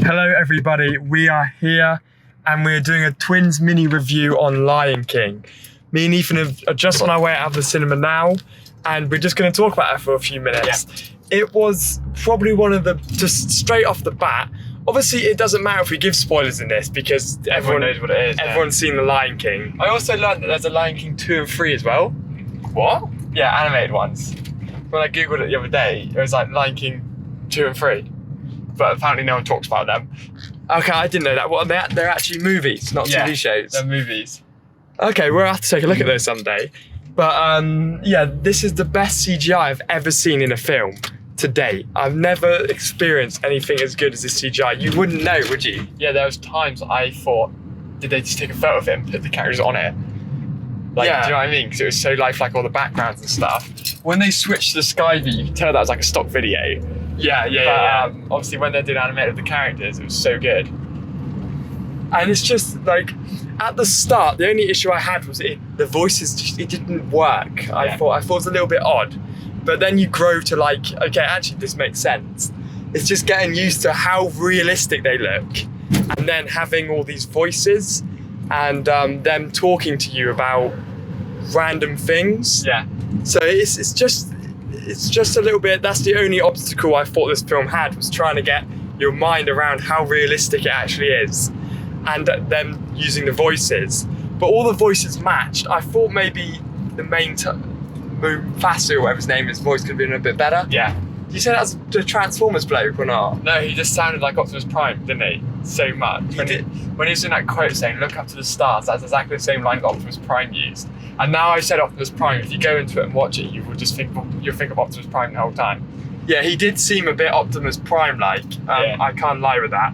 Hello everybody, we are here and we're doing a twins mini review on Lion King. Me and Ethan are just on our way out of the cinema now and we're just going to talk about it for a few minutes. Yeah. It was probably one of the, just straight off the bat, obviously it doesn't matter if we give spoilers in this because everyone knows what it is. Everyone's seen The Lion King. I also learned that there's a Lion King 2 and 3 as well. What? Yeah, animated ones. When I googled it the other day, it was like Lion King 2 and 3. But apparently no one talks about them. Okay, I didn't know that. Well, they're actually movies, not TV shows. They're movies. Okay, we'll have to take a look at those someday. But yeah, this is the best CGI I've ever seen in a film to date. I've never experienced anything as good as this CGI. You wouldn't know, would you? Yeah, there was times I thought, did they just take a photo of it and put the characters on it? Like, Yeah. do you know what I mean? Because it was so lifelike, all the backgrounds and stuff. When they switched to the sky view, you could tell that was like a stock video. Yeah. Obviously, when they did animated the characters, it was so good. And it's just like, at the start, the only issue I had was the voices, just, it didn't work. I thought it was a little bit odd. But then you grow to like, okay, actually this makes sense. It's just getting used to how realistic they look. And then having all these voices and them talking to you about random things. Yeah. So it's just a little bit, that's the only obstacle I thought this film had, was trying to get your mind around how realistic it actually is. And them using the voices. But all the voices matched. I thought maybe the main Mufasa, or whatever his name is, voice could have been a bit better. Yeah. You said that's the Transformers bloke or not? No, he just sounded like Optimus Prime, didn't he? So much. When he was doing that quote saying, "Look up to the stars," that's exactly the same line that Optimus Prime used. And now I said Optimus Prime, if you go into it and watch it, you'll think of Optimus Prime the whole time. Yeah, he did seem a bit Optimus Prime-like. I can't lie with that.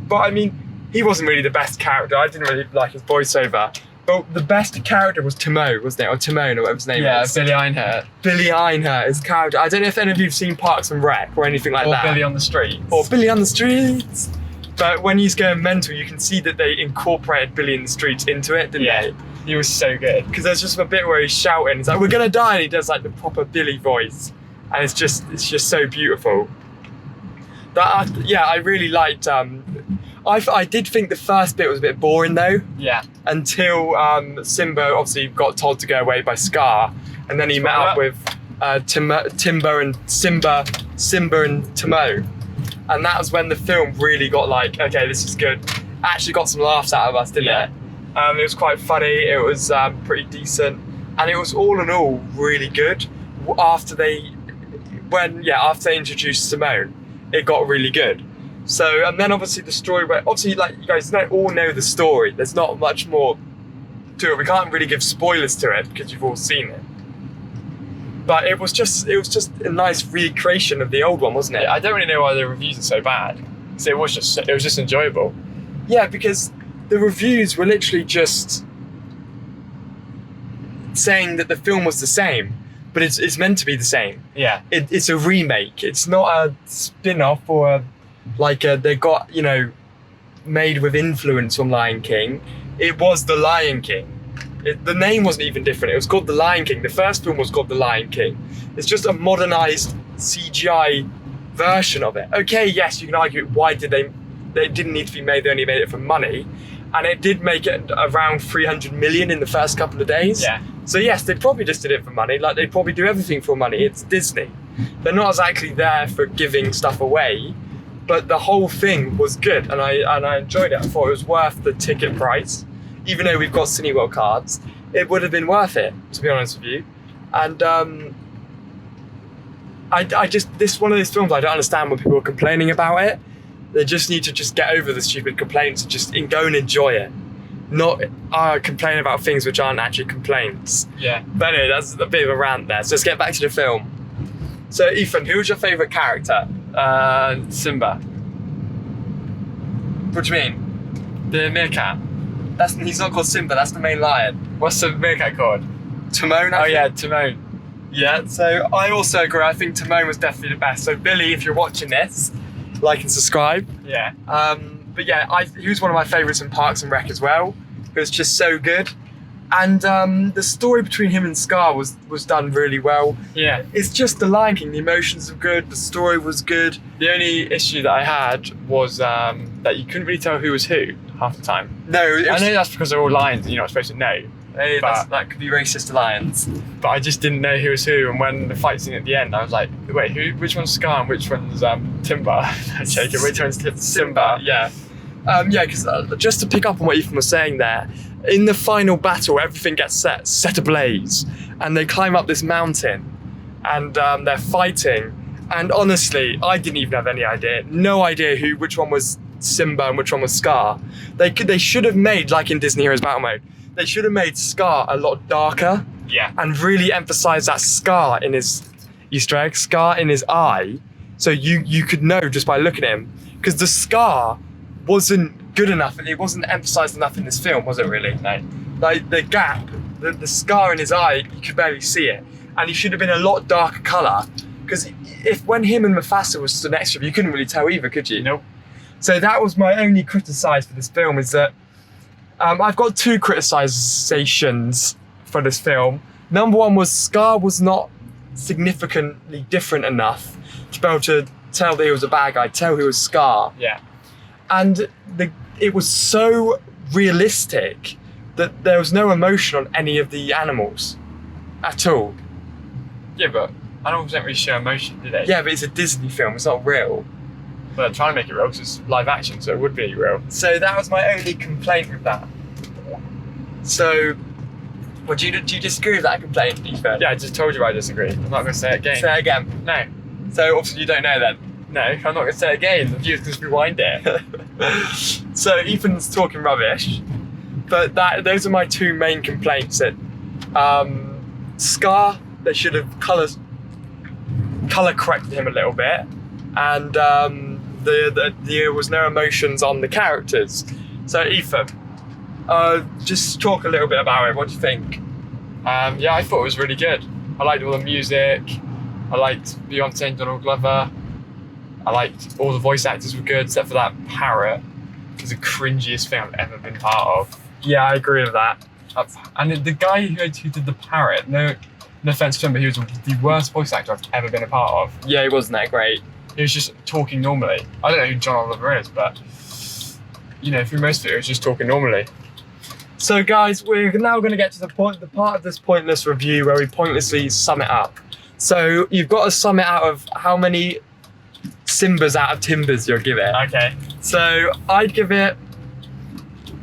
But I mean, he wasn't really the best character. I didn't really like his voiceover. But the best character was Timon, wasn't it? Or Timon, or whatever his name is. Yeah, Billy Einhart. Billy Einhart, his character. I don't know if any of you have seen Parks and Rec or anything like that. Or Billy on the Streets. Or Billy on the Streets. But when he's going mental, you can see that they incorporated Billy in the Streets into it, didn't they? He was so good. Because there's just a bit where he's shouting, it's like, "We're gonna die," and he does like the proper Billy voice. And it's just so beautiful. I really liked, I did think the first bit was a bit boring though. Yeah. Until Simba obviously got told to go away by Scar, and then he met up with Simba and Timon. And that was when the film really got like, okay, this is good. Actually got some laughs out of us, didn't it? It was quite funny, it was pretty decent, and it was all in all really good. After they introduced Simone, it got really good. So, and then obviously the story, where obviously like you guys all know the story, there's not much more to it. We can't really give spoilers to it because you've all seen it. But it was just a nice recreation of the old one, wasn't it? I don't really know why the reviews are so bad. So it was just enjoyable. Yeah, because the reviews were literally just saying that the film was the same, but it's meant to be the same. Yeah. It's a remake. It's not a spin-off or they got, made with influence from Lion King. It was The Lion King. The name wasn't even different. It was called The Lion King. The first film was called The Lion King. It's just a modernized CGI version of it. Okay, yes, you can argue why did they didn't need to be made, they only made it for money. And it did make it around 300 million in the first couple of days. Yeah. So yes, they probably just did it for money, like they probably do everything for money. It's Disney. They're not exactly there for giving stuff away, but the whole thing was good and I enjoyed it. I thought it was worth the ticket price. Even though we've got Cineworld cards, it would have been worth it, to be honest with you. And this one of these films, I don't understand when people are complaining about it. They just need to just get over the stupid complaints and just go and enjoy it. Not complain about things which aren't actually complaints. Yeah. But anyway, that's a bit of a rant there. So let's get back to the film. So Ethan, who was your favourite character? Simba. What do you mean? The meerkat. He's not called Simba, that's the main lion. What's the meerkat called? Timon, Oh yeah, Timon. Yeah, so I also agree. I think Timon was definitely the best. So Billy, if you're watching this, like and subscribe. Yeah. But yeah, he was one of my favourites in Parks and Rec as well. It was just so good. And the story between him and Scar was done really well. Yeah. It's just the Lion King. The emotions were good. The story was good. The only issue that I had was that you couldn't really tell who was who half the time. No, I know that's because they're all lions and you're not supposed to know. hey, but- that could be racist to lions. But I just didn't know who was who, and when the fight scene at the end, I was like, wait, which one's Scar and which one's Timber? Jacob, which one's Simba? Yeah. Because just to pick up on what Ethan was saying there, in the final battle, everything gets set ablaze, and they climb up this mountain, and they're fighting. And honestly, I didn't even have any idea. No idea which one was Simba and which one was Scar. They should have made, like in Disney Heroes Battle Mode, they should have made Scar a lot darker. Yeah. And really emphasize that scar in his Easter egg, scar in his eye, so you could know just by looking at him. Because the scar wasn't good enough, it wasn't emphasized enough in this film, was it really? No. Like the gap, the scar in his eye, you could barely see it. And he should have been a lot darker colour. Because when him and Mufasa was stood next to him, you couldn't really tell either, could you? Nope. So that was my only criticise for this film, is that I've got two criticisms for this film. Number one was Scar was not significantly different enough to be able to tell that he was a bad guy, tell he was Scar. Yeah. And it was so realistic that there was no emotion on any of the animals at all. Yeah, but animals don't really show emotion, do they? Yeah, but it's a Disney film, it's not real. But they're trying to make it real because it's live action, so it would be real. So that was my only complaint with that. So, well, do you disagree with that complaint, Ethan? Yeah, I just told you I disagree. I'm not going to say it again. Say it again. No. So obviously you don't know then. No, I'm not going to say it again. The viewers can just rewind it. So Ethan's talking rubbish, but those are my two main complaints. That Scar, they should have colour corrected him a little bit, and there was no emotions on the characters. So Ethan, just talk a little bit about it. What do you think? Yeah, I thought it was really good. I liked all the music. I liked Beyonce and Donald Glover. I liked all the voice actors were good, except for that parrot. It was the cringiest thing I've ever been part of. Yeah, I agree with that. And the guy who did the parrot, no offense to him, but he was the worst voice actor I've ever been a part of. Yeah, he wasn't that great. He was just talking normally. I don't know who John Oliver is, but you know, through most of it, he was just talking normally. So guys, we're now going to get to the part of this pointless review where we pointlessly sum it up. So you've got to sum it out of how many Simbas out of Timbers you'll give it. Okay. So I'd give it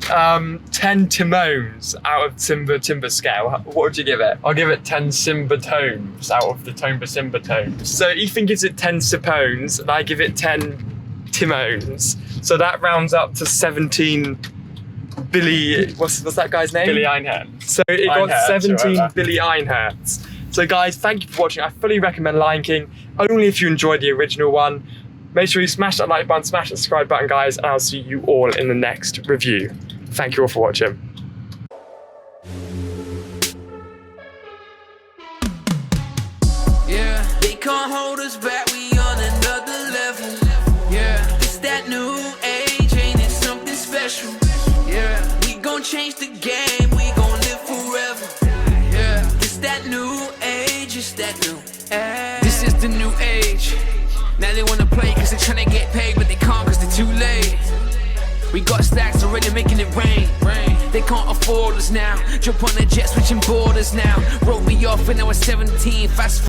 10 Timones out of Timber scale. What would you give it? I'll give it 10 Simba tomes out of the Tomba Simba tomes. So Ethan gives it 10 Sipones and I give it 10 Timones. So that rounds up to 17 Billy, what's that guy's name? Billy Einhorn. So it got Einherz, 17 whatever. Billy Einherz. So guys, thank you for watching. I fully recommend Lion King, only if you enjoyed the original one. Make sure you smash that like button, smash that subscribe button, guys, and I'll see you all in the next review. Thank you all for watching. Yeah, they can't hold us back, we on another level. Yeah, it's that new age, ain't it something special? Yeah, we gon' change the game, we gon' live forever. Yeah, it's that new age, it's that new age. This is the new age. Now they wanna play cause they're tryna get paid, but they can't cause they're too late. We got stacks already making it rain. They can't afford us now. Jump on a jet, switching borders now. Wrote me off when I was 17, fast